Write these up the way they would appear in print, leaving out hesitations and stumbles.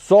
100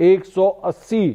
180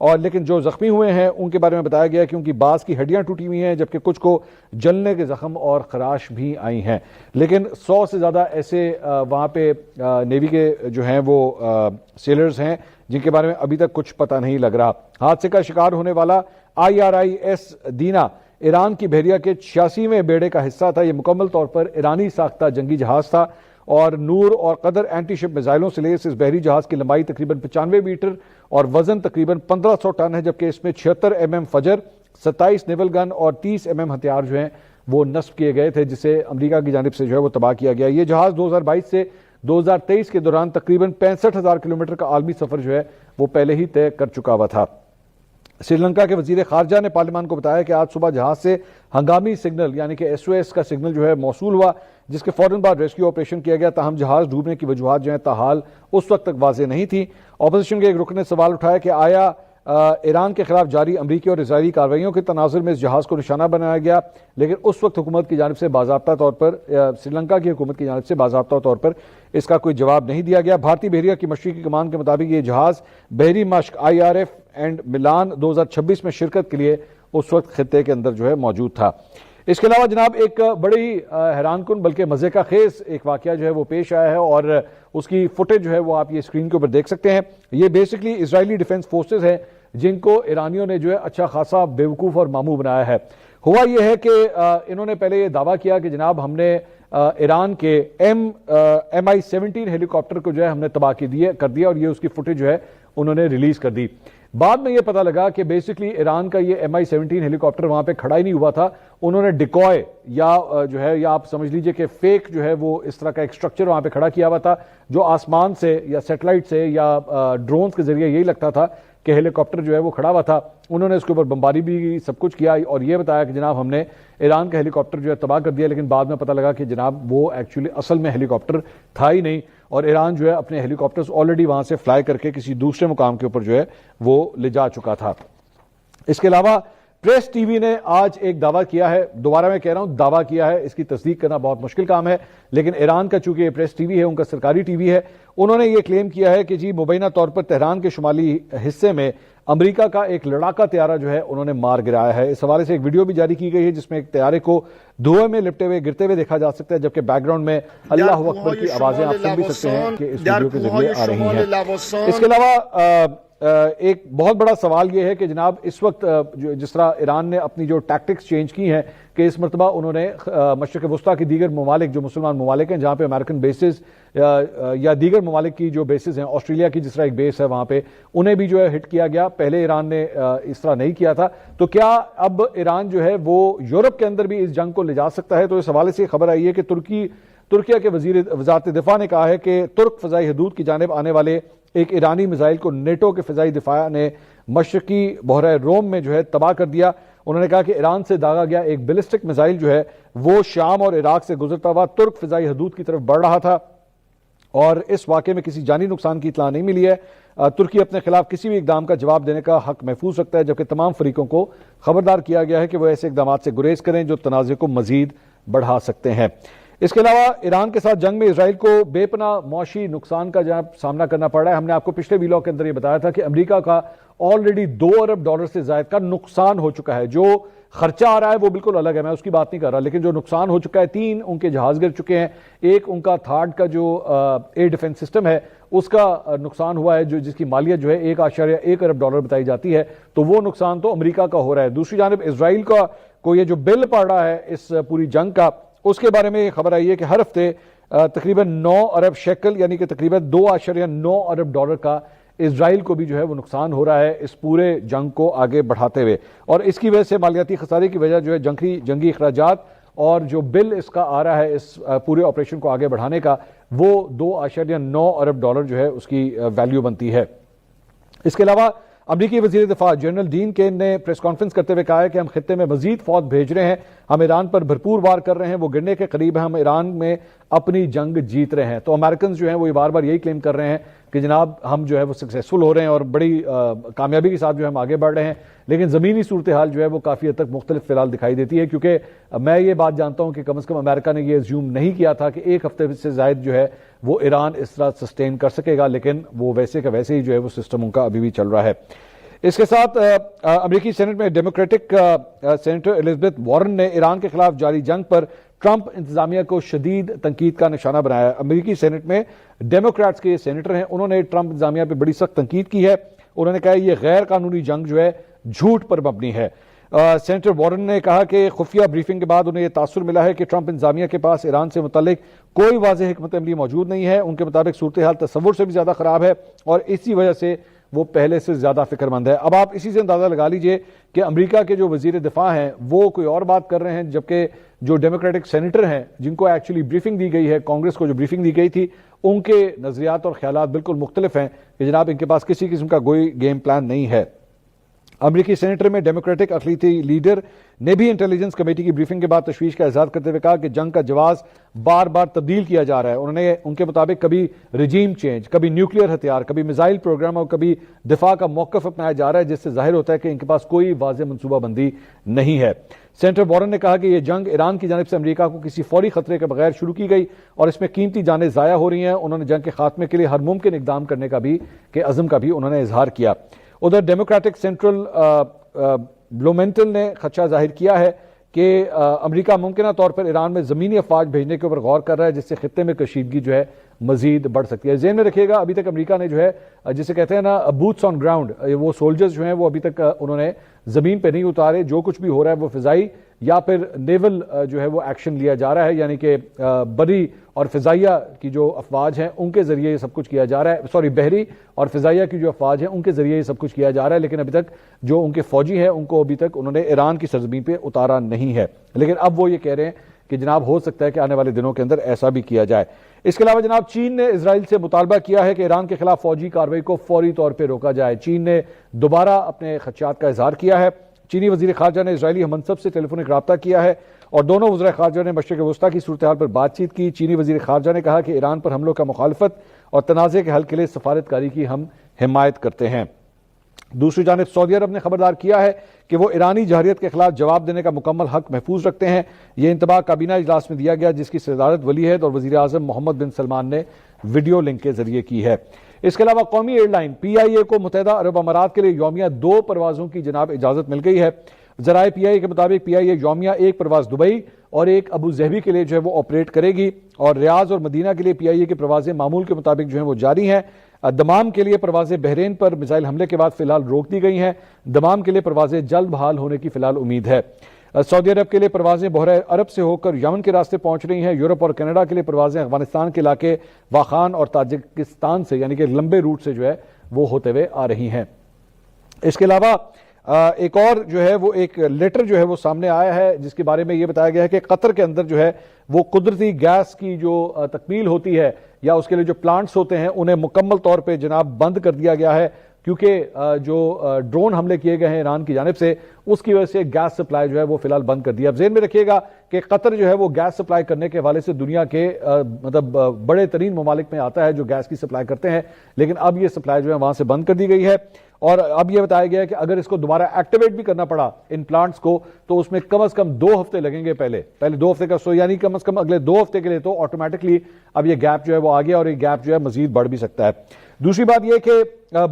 اور لیکن جو زخمی ہوئے ہیں ان کے بارے میں بتایا گیا کہ ان کی بعض کی ہڈیاں ٹوٹی ہوئی ہیں جبکہ کچھ کو جلنے کے زخم اور خراش بھی آئی ہیں. لیکن 100 سے زیادہ ایسے وہاں پہ نیوی کے جو ہیں وہ سیلرز ہیں جن کے بارے میں ابھی تک کچھ پتہ نہیں لگ رہا. حادثے کا شکار ہونے والا IRIS دینا ایران کی بحریہ کے 86ویں بیڑے کا حصہ تھا. یہ مکمل طور پر ایرانی ساختہ جنگی جہاز تھا اور نور اور قدر اینٹی شپ میزائلوں سے لیس اس بحری جہاز کی لمبائی تقریباً 95 میٹر اور وزن تقریباً 1500 ٹن ہے جبکہ اس میں 76 mm فجر، 27 نیول گن اور 30 mm ہتھیار جو ہیں وہ نصب کیے گئے تھے جسے امریکہ کی جانب سے جو ہے وہ تباہ کیا گیا. یہ جہاز 2022 سے 2023 کے دوران تقریباً 65,000 کلومیٹر کا عالمی سفر جو ہے وہ پہلے ہی طے کر چکا ہوا تھا. سری لنکا کے وزیر خارجہ نے پارلیمان کو بتایا کہ آج صبح جہاز سے ہنگامی سگنل یعنی کہ SOS کا سگنل جو ہے موصول ہوا جس کے فوراً بعد ریسکیو آپریشن کیا گیا. تاہم جہاز ڈوبنے کی وجوہات جو ہیں تاحال اس وقت تک واضح نہیں تھی. اپوزیشن کے ایک رکن نے سوال اٹھایا کہ آیا ایران کے خلاف جاری امریکی اور اسرائیلی کارروائیوں کے تناظر میں اس جہاز کو نشانہ بنایا گیا، لیکن اس وقت حکومت کی جانب سے باضابطہ طور پر سری لنکا کی حکومت کی جانب سے باضابطہ طور پر اس کا کوئی جواب نہیں دیا گیا. بھارتی بحریہ کی مشرقی کمان کے مطابق یہ جہاز بحری مشق IRF اینڈ ملان 2026 میں شرکت کے لیے اس وقت خطے کے اندر جو ہے موجود تھا. اس کے علاوہ جناب ایک بڑی حیران کن بلکہ مزے کا خیز ایک واقعہ جو ہے وہ پیش آیا ہے اور اس کی فوٹیج جو ہے وہ آپ یہ اسکرین کے اوپر دیکھ سکتے ہیں. یہ بیسکلی اسرائیلی ڈیفنس فورسز ہیں جن کو ایرانیوں نے جو ہے اچھا خاصا بیوقوف اور ماموں بنایا ہے. ہوا یہ ہے کہ انہوں نے پہلے یہ دعویٰ کیا کہ جناب ہم نے ایران کے MI-17 ہیلی کاپٹر کو جو ہے ہم نے تباہ کر دیا اور یہ اس کی فوٹیج جو ہے انہوں نے ریلیز کر دی. بعد میں یہ پتہ لگا کہ بیسکلی ایران کا یہ MI-17 ہیلی کاپٹر وہاں پہ کھڑا ہی نہیں ہوا تھا. انہوں نے ڈیکوائے یا جو ہے یا آپ سمجھ لیجئے کہ فیک جو ہے وہ اس طرح کا ایک سٹرکچر وہاں پہ کھڑا کیا ہوا تھا جو آسمان سے یا سیٹلائٹ سے یا ڈرونز کے ذریعے یہی لگتا تھا کہ ہیلی کاپٹر جو ہے وہ کھڑا ہوا تھا. انہوں نے اس کے اوپر بمباری بھی سب کچھ کیا اور یہ بتایا کہ جناب ہم نے ایران کا ہیلی کاپٹر جو ہے تباہ کر دیا، لیکن بعد میں پتہ لگا کہ جناب وہ ایکچولی اصل میں ہیلی کاپٹر تھا ہی نہیں اور ایران جو ہے اپنے ہیلی کاپٹرز آلریڈی وہاں سے فلائی کر کے کسی دوسرے مقام کے اوپر جو ہے وہ لے جا چکا تھا. اس کے علاوہ پریس ٹی وی نے آج ایک دعویٰ کیا ہے، دوبارہ میں کہہ رہا ہوں دعویٰ کیا ہے، اس کی تصدیق کرنا بہت مشکل کام ہے، لیکن ایران کا چونکہ یہ پریس ٹی وی ہے ان کا سرکاری ٹی وی ہے، انہوں نے یہ کلیم کیا ہے کہ جی مبینہ طور پر تہران کے شمالی حصے میں امریکہ کا ایک لڑاکا طیارہ جو ہے انہوں نے مار گرایا ہے. اس حوالے سے ایک ویڈیو بھی جاری کی گئی ہے جس میں ایک طیارے کو دھوئے میں لپٹے ہوئے گرتے ہوئے دیکھا جا سکتا ہے جبکہ بیک گراؤنڈ میں اللہ اکبر کی آوازیں آپ سن بھی سکتے ہیں کہ اس ویڈیو کے ذریعے آ رہی ہیں. اس کے علاوہ ایک بہت بڑا سوال یہ ہے کہ جناب اس وقت جس طرح ایران نے اپنی جو ٹیکٹکس چینج کی ہیں کہ اس مرتبہ انہوں نے مشرق وسطیٰ کی دیگر ممالک جو مسلمان ممالک ہیں جہاں پہ امریکن بیسز یا دیگر ممالک کی جو بیسز ہیں، آسٹریلیا کی جس طرح ایک بیس ہے وہاں پہ انہیں بھی جو ہے ہٹ کیا گیا. پہلے ایران نے اس طرح نہیں کیا تھا. تو کیا اب ایران جو ہے وہ یورپ کے اندر بھی اس جنگ کو لے جا سکتا ہے؟ تو اس حوالے سے خبر آئی ہے کہ ترکیہ کے وزارت دفاع نے کہا ہے کہ ترک فضائی حدود کی جانب آنے والے ایک ایرانی میزائل کو نیٹو کے فضائی دفاع نے مشرقی بحیرہ روم میں جو ہے تباہ کر دیا. انہوں نے کہا کہ ایران سے داغا گیا ایک بیلسٹک میزائل جو ہے وہ شام اور عراق سے گزرتا ہوا ترک فضائی حدود کی طرف بڑھ رہا تھا اور اس واقعے میں کسی جانی نقصان کی اطلاع نہیں ملی ہے. ترکی اپنے خلاف کسی بھی اقدام کا جواب دینے کا حق محفوظ رکھتا ہے جبکہ تمام فریقوں کو خبردار کیا گیا ہے کہ وہ ایسے اقدامات سے گریز کریں جو تنازع کو مزید بڑھا سکتے ہیں. اس کے علاوہ ایران کے ساتھ جنگ میں اسرائیل کو بے پناہ معاشی نقصان کا سامنا کرنا پڑ رہا ہے. ہم نے آپ کو پچھلے ویلاگ کے اندر یہ بتایا تھا کہ امریکہ کا آلریڈی $2 ارب سے زائد کا نقصان ہو چکا ہے. جو خرچہ آ رہا ہے وہ بالکل الگ ہے، میں اس کی بات نہیں کر رہا، لیکن جو نقصان ہو چکا ہے 3 ان کے جہاز گر چکے ہیں، ایک ان کا تھارڈ کا جو ایئر ڈیفنس سسٹم ہے اس کا نقصان ہوا ہے جس کی مالیت جو ہے $1.1 ارب بتائی جاتی ہے. تو وہ نقصان تو امریکہ کا ہو رہا ہے. دوسری جانب اسرائیل کو یہ جو بل پڑ رہا ہے اس پوری جنگ کا، اس کے بارے میں یہ خبر آئی ہے کہ ہر ہفتے تقریباً 9 ارب شیکل یعنی کہ تقریباً $2.9 ارب کا اسرائیل کو بھی جو ہے وہ نقصان ہو رہا ہے اس پورے جنگ کو آگے بڑھاتے ہوئے. اور اس کی وجہ سے مالیاتی خسارے کی وجہ جو ہے جنگی اخراجات اور جو بل اس کا آ رہا ہے اس پورے آپریشن کو آگے بڑھانے کا وہ $2.9 ارب جو ہے اس کی ویلیو بنتی ہے. اس کے علاوہ امریکی وزیر دفاع جنرل ڈین کین نے پریس کانفرنس کرتے ہوئے کہا ہے کہ ہم خطے میں مزید فوج بھیج رہے ہیں، ہم ایران پر بھرپور وار کر رہے ہیں، وہ گرنے کے قریب ہیں، ہم ایران میں اپنی جنگ جیت رہے ہیں. تو امریکنز جو ہیں وہ یہ بار بار یہی کلیم کر رہے ہیں کہ جناب ہم جو ہے وہ سکسیسفل ہو رہے ہیں اور بڑی کامیابی کے ساتھ جو ہے ہم آگے بڑھ رہے ہیں، لیکن زمینی صورتحال جو ہے وہ کافی حد تک مختلف فی الحال دکھائی دیتی ہے. کیونکہ میں یہ بات جانتا ہوں کہ کم از کم امریکہ نے یہ ازیوم نہیں کیا تھا کہ 1 ہفتے سے زائد جو ہے وہ ایران اس طرح سسٹین کر سکے گا، لیکن وہ ویسے کا ویسے ہی جو ہے وہ سسٹم ان کا ابھی بھی چل رہا ہے. اس کے ساتھ امریکی سینٹ میں ڈیموکریٹک سینیٹر الزبتھ وارن نے ایران کے خلاف جاری جنگ پر ٹرمپ انتظامیہ کو شدید تنقید کا نشانہ بنایا. امریکی سینٹ میں ڈیموکریٹس کے سینیٹر ہیں, انہوں نے ٹرمپ انتظامیہ پہ بڑی سخت تنقید کی ہے. انہوں نے کہا یہ غیر قانونی جنگ جو ہے جھوٹ پر مبنی ہے. سینیٹر وارن نے کہا کہ خفیہ بریفنگ کے بعد انہیں یہ تاثر ملا ہے کہ ٹرمپ انتظامیہ کے پاس ایران سے متعلق کوئی واضح حکمت عملی موجود نہیں ہے. ان کے مطابق صورتحال تصور سے بھی زیادہ خراب ہے اور اسی وجہ سے وہ پہلے سے زیادہ فکر مند ہے. اب آپ اسی سے اندازہ لگا لیجئے کہ امریکہ کے جو وزیر دفاع ہیں وہ کوئی اور بات کر رہے ہیں, جبکہ جو ڈیموکریٹک سینیٹر ہیں جن کو ایکچولی بریفنگ دی گئی ہے, کانگریس کو جو بریفنگ دی گئی تھی, ان کے نظریات اور خیالات بالکل مختلف ہیں کہ جناب ان کے پاس کسی قسم کا کوئی گیم پلان نہیں ہے. امریکی سینیٹر میں ڈیموکریٹک اقلیتی لیڈر نے بھی انٹیلیجنس کمیٹی کی بریفنگ کے بعد تشویش کا اظہار کرتے ہوئے کہا کہ جنگ کا جواز بار بار تبدیل کیا جا رہا ہے. انہوں نے ان کے مطابق کبھی رجیم چینج, کبھی نیوکلیئر ہتھیار, کبھی میزائل پروگرام اور کبھی دفاع کا موقف اپنایا جا رہا ہے, جس سے ظاہر ہوتا ہے کہ ان کے پاس کوئی واضح منصوبہ بندی نہیں ہے. سینیٹر وارن نے کہا کہ یہ جنگ ایران کی جانب سے امریکہ کو کسی فوری خطرے کے بغیر شروع کی گئی اور اس میں قیمتی جانیں ضائع ہو رہی ہیں. انہوں نے جنگ کے خاتمے کے لیے ہر ممکن اقدام کرنے کا بھی عزم کا بھی انہوں نے اظہار کیا. ادھر ڈیموکریٹک سینٹرل بلومنٹل نے خدشہ ظاہر کیا ہے کہ امریکہ ممکنہ طور پر ایران میں زمینی افواج بھیجنے کے اوپر غور کر رہا ہے, جس سے خطے میں کشیدگی جو ہے مزید بڑھ سکتی ہے. ذہن میں رکھیے گا ابھی تک امریکہ نے جو ہے جسے کہتے ہیں نا بوٹس آن گراؤنڈ, وہ سولجرز جو ہیں وہ ابھی تک انہوں نے زمین پہ نہیں اتارے. جو کچھ بھی ہو رہا ہے وہ فضائی یا پھر نیول جو ہے وہ ایکشن لیا جا رہا ہے, یعنی کہ بری اور فضائیہ کی جو افواج ہیں ان کے ذریعے یہ سب کچھ کیا جا رہا ہے, بحری اور فضائیہ کی جو افواج ہیں ان کے ذریعے یہ سب کچھ کیا جا رہا ہے. لیکن ابھی تک جو ان کے فوجی ہیں ان کو ابھی تک انہوں نے ایران کی سرزمین پہ اتارا نہیں ہے. لیکن اب وہ یہ کہہ رہے ہیں کہ جناب ہو سکتا ہے کہ آنے والے دنوں کے اندر ایسا بھی کیا جائے. اس کے علاوہ جناب چین نے اسرائیل سے مطالبہ کیا ہے کہ ایران کے خلاف فوجی کارروائی کو فوری طور پہ روکا جائے. چین نے دوبارہ اپنے خدشات کا اظہار کیا ہے. چینی وزیر خارجہ نے اسرائیلی ہم منصب سے ٹیلی فونک رابطہ کیا ہے اور دونوں وزراء خارجہ نے مشرق وسطیٰ کی صورتحال پر بات چیت کی. چینی وزیر خارجہ نے کہا کہ ایران پر حملوں کا مخالفت اور تنازع کے حل کے لیے سفارتکاری کی ہم حمایت کرتے ہیں. دوسری جانب سعودی عرب نے خبردار کیا ہے کہ وہ ایرانی جارحیت کے خلاف جواب دینے کا مکمل حق محفوظ رکھتے ہیں. یہ انتباہ کابینہ اجلاس میں دیا گیا جس کی صدارت ولی عہد اور وزیر اعظم محمد بن سلمان نے ویڈیو لنک کے ذریعے کی ہے. اس کے علاوہ قومی ایئر لائن پی آئی اے کو متحدہ عرب امارات کے لیے یومیہ 2 پروازوں کی جناب اجازت مل گئی ہے. ذرائع پی آئی اے کے مطابق پی آئی اے یومیہ 1 پرواز دبئی اور 1 ابو ظہبی کے لیے جو ہے وہ آپریٹ کرے گی اور ریاض اور مدینہ کے لیے پی آئی اے کی پروازیں معمول کے مطابق جو ہیں وہ جاری ہیں. دمام کے لیے پروازیں بحرین پر میزائل حملے کے بعد فی الحال روک دی گئی ہیں. دمام کے لیے پروازیں جلد بحال ہونے کی فی الحال امید ہے. سعودی عرب کے لیے پروازیں بحیرہ عرب سے ہو کر یمن کے راستے پہنچ رہی ہیں. یورپ اور کینیڈا کے لیے پروازیں افغانستان کے علاقے واخان اور تاجکستان سے یعنی کہ لمبے روٹ سے جو ہے وہ ہوتے ہوئے آ رہی ہیں. اس کے علاوہ ایک اور جو ہے وہ ایک لیٹر جو ہے وہ سامنے آیا ہے جس کے بارے میں یہ بتایا گیا ہے کہ قطر کے اندر جو ہے وہ قدرتی گیس کی جو تکمیل ہوتی ہے یا اس کے لیے جو پلانٹس ہوتے ہیں انہیں مکمل طور پہ جناب بند کر دیا گیا ہے, کیونکہ جو ڈرون حملے کیے گئے ہیں ایران کی جانب سے اس کی وجہ سے گیس سپلائی جو ہے وہ فی الحال بند کر دیا. اب ذہن میں رکھیے گا کہ قطر جو ہے وہ گیس سپلائی کرنے کے حوالے سے دنیا کے مطلب بڑے ترین ممالک میں آتا ہے جو گیس کی سپلائی کرتے ہیں, لیکن اب یہ سپلائی جو ہے وہاں سے بند کر دی گئی ہے. اور اب یہ بتایا گیا ہے کہ اگر اس کو دوبارہ ایکٹیویٹ بھی کرنا پڑا ان پلانٹس کو تو اس میں کم از کم 2 ہفتے لگیں گے. پہلے 2 ہفتے کا یعنی کم از کم اگلے 2 ہفتے کے لیے تو آٹومیٹکلی اب یہ گیپ جو ہے وہ آ گیا اور یہ گیپ جو ہے مزید بڑھ بھی سکتا ہے. دوسری بات یہ کہ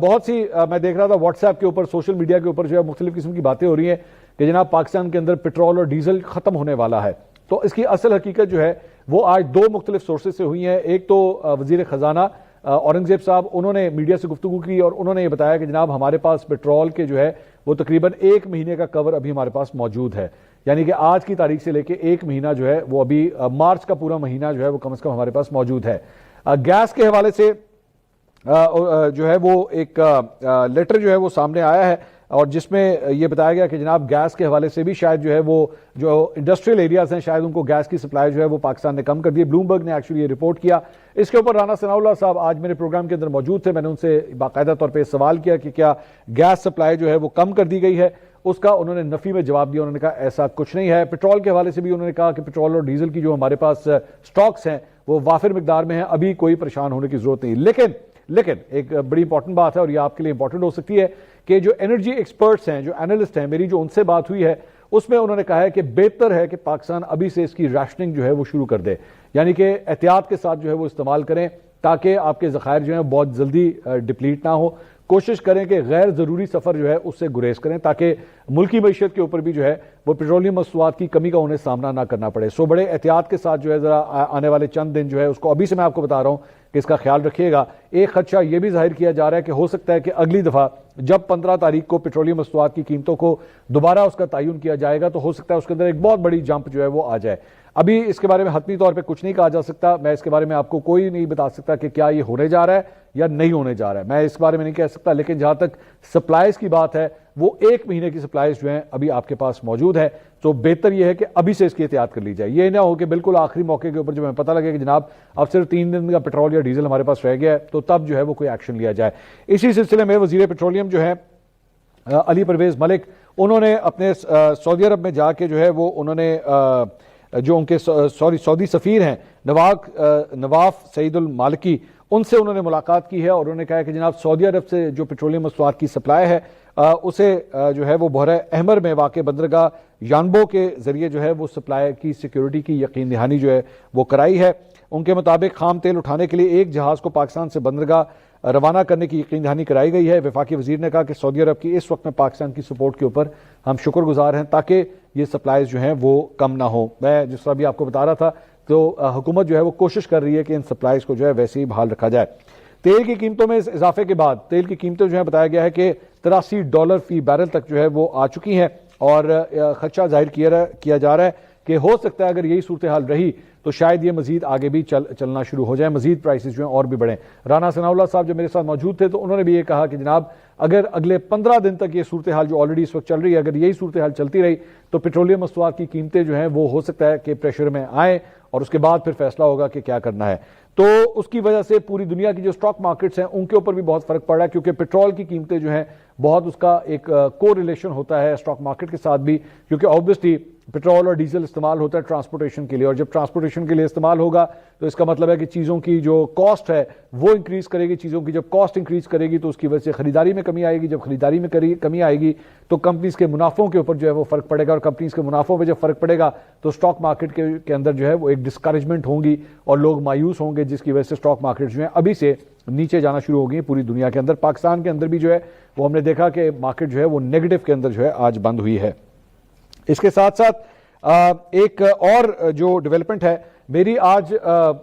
بہت سی میں دیکھ رہا تھا واٹس ایپ کے اوپر سوشل میڈیا کے اوپر جو ہے مختلف قسم کی باتیں ہو رہی ہیں کہ جناب پاکستان کے اندر پیٹرول اور ڈیزل ختم ہونے والا ہے. تو اس کی اصل حقیقت جو ہے وہ آج 2 مختلف سورسز سے ہوئی ہیں. ایک تو وزیر خزانہ اورنگزیب صاحب انہوں نے میڈیا سے گفتگو کی اور انہوں نے یہ بتایا کہ جناب ہمارے پاس پیٹرول کے جو ہے وہ تقریباً 1 مہینے کا کور ابھی ہمارے پاس موجود ہے, یعنی کہ آج کی تاریخ سے لے کے 1 مہینہ جو ہے وہ ابھی مارچ کا پورا مہینہ جو ہے وہ کم از کم ہمارے پاس موجود ہے. گیس کے حوالے سے جو ہے وہ ایک لیٹر جو ہے وہ سامنے آیا ہے اور جس میں یہ بتایا گیا کہ جناب گیس کے حوالے سے بھی شاید جو ہے وہ جو انڈسٹریل ایریاز ہیں شاید ان کو گیس کی سپلائی جو ہے وہ پاکستان نے کم کر دی. بلومبرگ نے ایکچولی یہ رپورٹ کیا. اس کے اوپر رانا ثناء اللہ صاحب آج میرے پروگرام کے اندر موجود تھے. میں نے ان سے باقاعدہ طور پہ سوال کیا کہ کیا گیس سپلائی جو ہے وہ کم کر دی گئی ہے. اس کا انہوں نے نفی میں جواب دیا. انہوں نے کہا ایسا کچھ نہیں ہے. پیٹرول کے حوالے سے بھی انہوں نے کہا کہ پیٹرول اور ڈیزل کی جو ہمارے پاس سٹاکس ہیں وہ وافر مقدار میں ہیں, ابھی کوئی پریشان ہونے کی ضرورت نہیں. لیکن ایک بڑی امپورٹنٹ بات ہے اور یہ آپ کے لیے امپورٹنٹ ہو سکتی ہے کہ جو انرجی ایکسپرٹس ہیں, جو اینالسٹ ہیں, میری جو ان سے بات ہوئی ہے اس میں انہوں نے کہا ہے کہ بہتر ہے کہ پاکستان ابھی سے اس کی ریشننگ جو ہے وہ شروع کر دے, یعنی کہ احتیاط کے ساتھ جو ہے وہ استعمال کریں تاکہ آپ کے ذخائر جو ہیں بہت جلدی ڈپلیٹ نہ ہو. کوشش کریں کہ غیر ضروری سفر جو ہے اس سے گریز کریں تاکہ ملکی معیشت کے اوپر بھی جو ہے وہ پیٹرولیم مصنوعات کی کمی کا انہیں سامنا نہ کرنا پڑے. سو بڑے احتیاط کے ساتھ جو ہے ذرا آنے والے چند دن جو ہے اس کو ابھی سے میں آپ کو بتا رہا ہوں کہ اس کا خیال رکھیے گا. ایک خدشہ یہ بھی ظاہر کیا جا رہا ہے کہ ہو سکتا ہے کہ اگلی دفعہ جب 15 تاریخ کو پیٹرولیم مصنوعات کی قیمتوں کو دوبارہ اس کا تعین کیا جائے گا تو ہو سکتا ہے اس کے اندر ایک بہت بڑی جمپ جو ہے وہ آ جائے. ابھی اس کے بارے میں حتمی طور پہ کچھ نہیں کہا جا سکتا. میں اس کے بارے میں آپ کو کوئی نہیں بتا سکتا کہ کیا یہ ہونے جا رہا ہے یا نہیں ہونے جا رہا ہے, میں اس بارے میں نہیں کہہ سکتا. لیکن جہاں تک سپلائز کی بات ہے وہ 1 مہینے کی سپلائز جو ہیں ابھی آپ کے پاس موجود ہے. تو بہتر یہ ہے کہ ابھی سے اس کی احتیاط کر لی جائے. یہ نہ ہو کہ بالکل آخری موقع کے اوپر جب ہمیں پتہ لگے کہ جناب اب صرف 3 دن کا پیٹرول یا ڈیزل ہمارے پاس رہ گیا ہے تو تب جو ہے وہ کوئی ایکشن لیا جائے. اسی سلسلے میں وزیر پیٹرولیم جو ہے علی پرویز ملک, انہوں نے اپنے سعودی عرب میں جا کے جو ہے وہ انہوں نے جو ان کے سعودی سفیر ہیں نواف سعید المالکی, ان سے انہوں نے ملاقات کی ہے اور انہوں نے کہا کہ جناب سعودی عرب سے جو پیٹرولیم مصنوعات کی سپلائی ہے اسے جو ہے وہ بحیرہ احمر میں واقع بندرگاہ یانبو کے ذریعے جو ہے وہ سپلائی کی سیکیورٹی کی یقین دہانی جو ہے وہ کرائی ہے. ان کے مطابق خام تیل اٹھانے کے لیے ایک جہاز کو پاکستان سے بندرگاہ روانہ کرنے کی یقین دہانی کرائی گئی ہے. وفاقی وزیر نے کہا کہ سعودی عرب کی اس وقت میں پاکستان کی سپورٹ کے اوپر ہم شکر گزار ہیں تاکہ یہ سپلائز جو ہیں وہ کم نہ ہوں. میں جس طرح بھی آپ کو بتا رہا تھا تو حکومت جو ہے وہ کوشش کر رہی ہے کہ ان سپلائز کو جو ہے ویسے ہی بحال رکھا جائے. تیل کی قیمتوں میں اس اضافے کے بعد تیل کی قیمتیں جو ہے بتایا گیا ہے کہ $83 فی بیرل تک جو ہے وہ آ چکی ہیں اور خدشہ ظاہر کیا جا رہا ہے کہ ہو سکتا ہے اگر یہی صورتحال رہی تو شاید یہ مزید آگے بھی چلنا شروع ہو جائے, مزید پرائسز جو ہیں اور بھی بڑھیں. رانا ثناء اللہ صاحب جو میرے ساتھ موجود تھے تو انہوں نے بھی یہ کہا کہ جناب اگر اگلے 15 دن تک یہ صورتحال جو آلریڈی اس وقت چل رہی ہے اگر یہی صورتحال چلتی رہی تو پیٹرولیم مصنوعات کی قیمتیں جو ہیں وہ ہو سکتا ہے کہ پریشر میں آئیں اور اس کے بعد پھر فیصلہ ہوگا کہ کیا کرنا ہے. تو اس کی وجہ سے پوری دنیا کی جو سٹاک مارکیٹس ہیں ان کے اوپر بھی بہت فرق پڑ رہا ہے کیونکہ پیٹرول کی قیمتیں جو ہیں بہت اس کا ایک کو ریلیشن ہوتا ہے سٹاک مارکیٹ کے ساتھ بھی, کیونکہ آبویسلی پیٹرول اور ڈیزل استعمال ہوتا ہے ٹرانسپورٹیشن کے لیے اور جب ٹرانسپورٹیشن کے لیے استعمال ہوگا تو اس کا مطلب ہے کہ چیزوں کی جو کاسٹ ہے وہ انکریز کرے گی. چیزوں کی جب کاسٹ انکریز کرے گی تو اس کی وجہ سے خریداری میں کمی آئے گی. جب خریداری میں کمی آئے گی تو کمپنیز کے منافعوں کے اوپر جو ہے وہ فرق پڑے گا اور کمپنیز کے منافعوں پہ جب فرق پڑے گا تو سٹاک مارکیٹ کے اندر جو ہے وہ ایک ڈسکریجمنٹ ہوں گی اور لوگ مایوس ہوں گے جس کی وجہ سے سٹاک مارکیٹ جو ہے ابھی سے نیچے جانا شروع ہو گئی پوری دنیا کے اندر. پاکستان کے اندر بھی جو ہے وہ ہم نے دیکھا کہ مارکیٹ جو ہے وہ نیگیٹو کے اندر جو ہے آج بند ہوئی ہے. اس کے ساتھ ساتھ ایک اور جو ڈیولپمنٹ ہے میری آج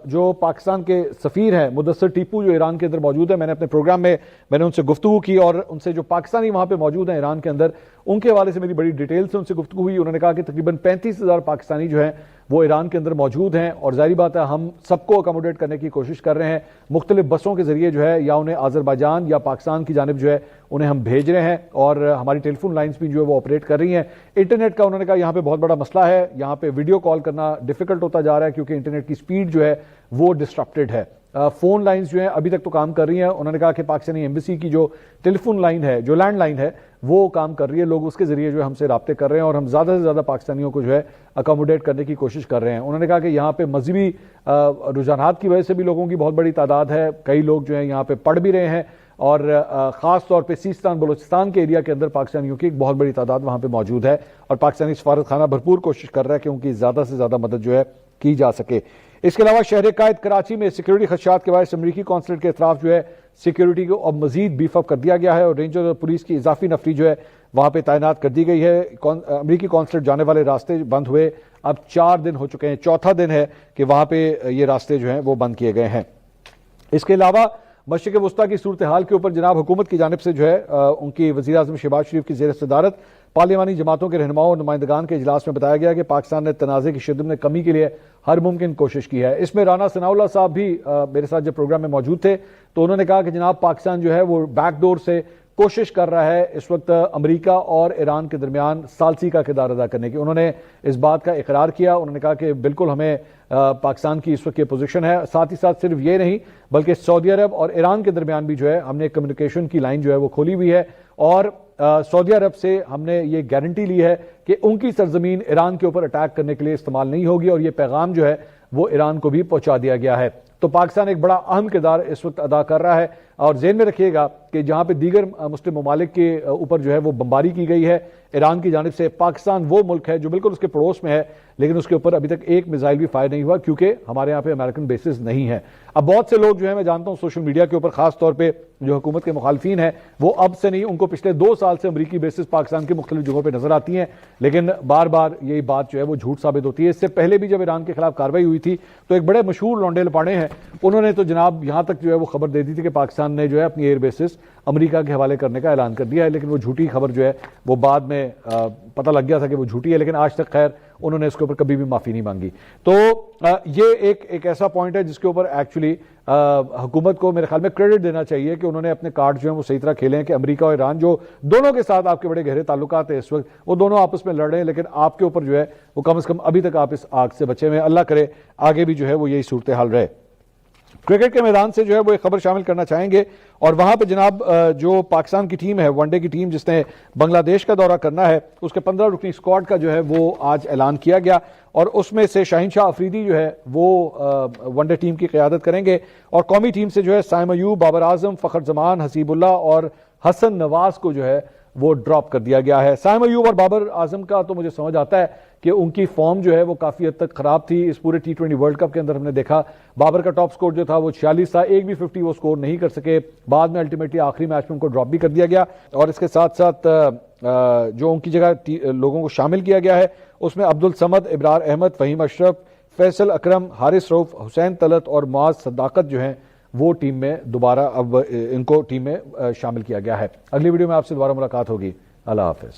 جو پاکستان کے سفیر ہیں مدثر ٹیپو جو ایران کے اندر موجود ہے, میں نے اپنے پروگرام میں نے ان سے گفتگو کی اور ان سے جو پاکستانی وہاں پہ موجود ہیں ایران کے اندر ان کے حوالے سے میری بڑی ڈیٹیل سے ان سے گفتگو ہوئی. انہوں نے کہا کہ تقریباً 35,000 پاکستانی جو ہیں وہ ایران کے اندر موجود ہیں اور ظاہری بات ہے ہم سب کو اکاموڈیٹ کرنے کی کوشش کر رہے ہیں. مختلف بسوں کے ذریعے جو ہے یا انہیں آذربائیجان یا پاکستان کی جانب جو ہے انہیں ہم بھیج رہے ہیں اور ہماری ٹیلی فون لائنز بھی جو ہے وہ آپریٹ کر رہی ہیں. انٹرنیٹ کا انہوں نے کہا یہاں پہ بہت بڑا مسئلہ ہے, یہاں پہ ویڈیو کال کرنا ڈیفیکلٹ ہوتا جا رہا ہے کیونکہ انٹرنیٹ کی سپیڈ جو ہے وہ ڈسٹرپٹڈ ہے. فون لائنز جو ہیں ابھی تک تو کام کر رہی ہیں. انہوں نے کہا کہ پاکستانی ایمبیسی کی جو ٹیلی فون لائن ہے جو لینڈ لائن ہے وہ کام کر رہی ہے, لوگ اس کے ذریعے جو ہے ہم سے رابطے کر رہے ہیں اور ہم زیادہ سے زیادہ پاکستانیوں کو جو ہے اکاموڈیٹ کرنے کی کوشش کر رہے ہیں. انہوں نے کہا کہ یہاں پہ مذہبی رجحانات کی وجہ سے بھی لوگوں کی بہت بڑی تعداد ہے, کئی لوگ جو ہیں یہاں پہ پڑھ بھی رہے ہیں اور خاص طور پہ سیستان بلوچستان کے ایریا کے اندر پاکستانیوں کی ایک بہت بڑی تعداد وہاں پہ موجود ہے اور پاکستانی سفارت خانہ بھرپور کوشش کر رہا ہے کہ ان کی زیادہ سے زیادہ مدد جو ہے کی جا سکے. اس کے علاوہ شہر قائد کراچی میں سیکیورٹی خدشات کے باعث امریکی قونصلیٹ کے اطراف جو ہے سیکیورٹی کو اب مزید بیف اپ کر دیا گیا ہے اور رینجر اور پولیس کی اضافی نفری جو ہے وہاں پہ تعینات کر دی گئی ہے. امریکی قونصلیٹ جانے والے راستے بند ہوئے اب 4 دن ہو چکے ہیں, چوتھا دن ہے کہ وہاں پہ یہ راستے جو ہیں وہ بند کیے گئے ہیں. اس کے علاوہ مشرق وسطیٰ کی صورتحال کے اوپر جناب حکومت کی جانب سے جو ہے ان کی وزیر اعظم شہباز شریف کی زیر صدارت پارلیمانی جماعتوں کے رہنماؤں اور نمائندگان کے اجلاس میں بتایا گیا کہ پاکستان نے تنازع کی شدت میں کمی کے لیے ہر ممکن کوشش کی ہے. اس میں رانا ثناء اللہ صاحب بھی میرے ساتھ جب پروگرام میں موجود تھے تو انہوں نے کہا کہ جناب پاکستان جو ہے وہ بیک ڈور سے کوشش کر رہا ہے اس وقت امریکہ اور ایران کے درمیان ثالثی کا کردار ادا کرنے کی. انہوں نے اس بات کا اقرار کیا, انہوں نے کہا کہ بالکل ہمیں پاکستان کی اس وقت یہ پوزیشن ہے. ساتھ ہی ساتھ صرف یہ نہیں بلکہ سعودی عرب اور ایران کے درمیان بھی جو ہے ہم نے کمیونیکیشن کی لائن جو ہے وہ کھولی ہوئی ہے اور سعودی عرب سے ہم نے یہ گارنٹی لی ہے کہ ان کی سرزمین ایران کے اوپر اٹیک کرنے کے لیے استعمال نہیں ہوگی اور یہ پیغام جو ہے وہ ایران کو بھی پہنچا دیا گیا ہے. تو پاکستان ایک بڑا اہم کردار اس وقت ادا کر رہا ہے اور ذہن میں رکھیے گا کہ جہاں پہ دیگر مسلم ممالک کے اوپر جو ہے وہ بمباری کی گئی ہے, ایران کی جانب سے. پاکستان وہ ملک ہے جو بالکل اس کے پڑوس میں ہے لیکن اس کے اوپر ابھی تک ایک میزائل بھی فائر نہیں ہوا کیونکہ ہمارے یہاں پہ امریکن بیسز نہیں ہیں. اب بہت سے لوگ جو ہیں میں جانتا ہوں سوشل میڈیا کے اوپر خاص طور پہ جو حکومت کے مخالفین ہیں وہ اب سے نہیں, ان کو پچھلے 2 سال سے امریکی بیسز پاکستان کی مختلف جگہوں پہ نظر آتی ہیں لیکن بار بار یہی بات جو ہے وہ جھوٹ ثابت ہوتی ہے. اس سے پہلے بھی جب ایران کے خلاف کارروائی ہوئی تھی تو ایک بڑے مشہور لونڈے لپاڑے ہیں, انہوں نے تو جناب یہاں تک جو ہے وہ خبر دے دی تھی کہ پاکستان نے جو ہے اپنی ایئر بیسز امریکہ کے حوالے کرنے کا اعلان کر دیا ہے, لیکن وہ جھوٹی خبر جو ہے وہ بعد میں پتہ لگ گیا تھا کہ وہ جھوٹی ہے, لیکن آج تک خیر انہوں نے اس کے اوپر کبھی بھی معافی نہیں مانگی. تو یہ ایک ایسا پوائنٹ ہے جس کے اوپر ایکچولی حکومت کو میرے خیال میں کریڈٹ دینا چاہیے کہ انہوں نے اپنے کارڈ جو ہیں وہ صحیح طرح کھیلے ہیں کہ امریکہ اور ایران جو دونوں کے ساتھ آپ کے بڑے گہرے تعلقات ہیں اس وقت, وہ دونوں آپس میں لڑ رہے ہیں لیکن آپ کے اوپر جو ہے وہ کم از کم ابھی تک آپ اس آگ سے بچے ہوئے ہیں. اللہ کرے آگے بھی جو ہے وہ یہی صورتحال رہے. کرکٹ کے میدان سے جو ہے وہ ایک خبر شامل کرنا چاہیں گے اور وہاں پہ جناب جو پاکستان کی ٹیم ہے ون ڈے کی ٹیم جس نے بنگلہ دیش کا دورہ کرنا ہے اس کے 15 رکنی اسکواڈ کا جو ہے وہ آج اعلان کیا گیا اور اس میں سے شاہین شاہ افریدی جو ہے وہ ون ڈے ٹیم کی قیادت کریں گے اور قومی ٹیم سے جو ہے سائم ایوب, بابر اعظم, فخر زمان, حسیب اللہ اور حسن نواز کو جو ہے وہ ڈراپ کر دیا گیا ہے. سائم ایوب اور بابر اعظم کا تو مجھے سمجھ آتا ہے کہ ان کی فارم جو ہے وہ کافی حد تک خراب تھی. اس پورے T20 ورلڈ کپ کے اندر ہم نے دیکھا بابر کا ٹاپ سکور جو تھا وہ 46 تھا, ایک بھی 50 وہ سکور نہیں کر سکے, بعد میں الٹیمیٹلی آخری میچ میں ان کو ڈراپ بھی کر دیا گیا. اور اس کے ساتھ ساتھ جو ان کی جگہ لوگوں کو شامل کیا گیا ہے اس میں عبدالصمد, ابرار احمد, فہیم اشرف, فیصل اکرم, حارث رؤف, حسین طلعت اور معاذ صداقت جو ہیں وہ ٹیم میں دوبارہ اب ان کو ٹیم میں شامل کیا گیا ہے. اگلی ویڈیو میں آپ سے دوبارہ ملاقات ہوگی. اللہ حافظ.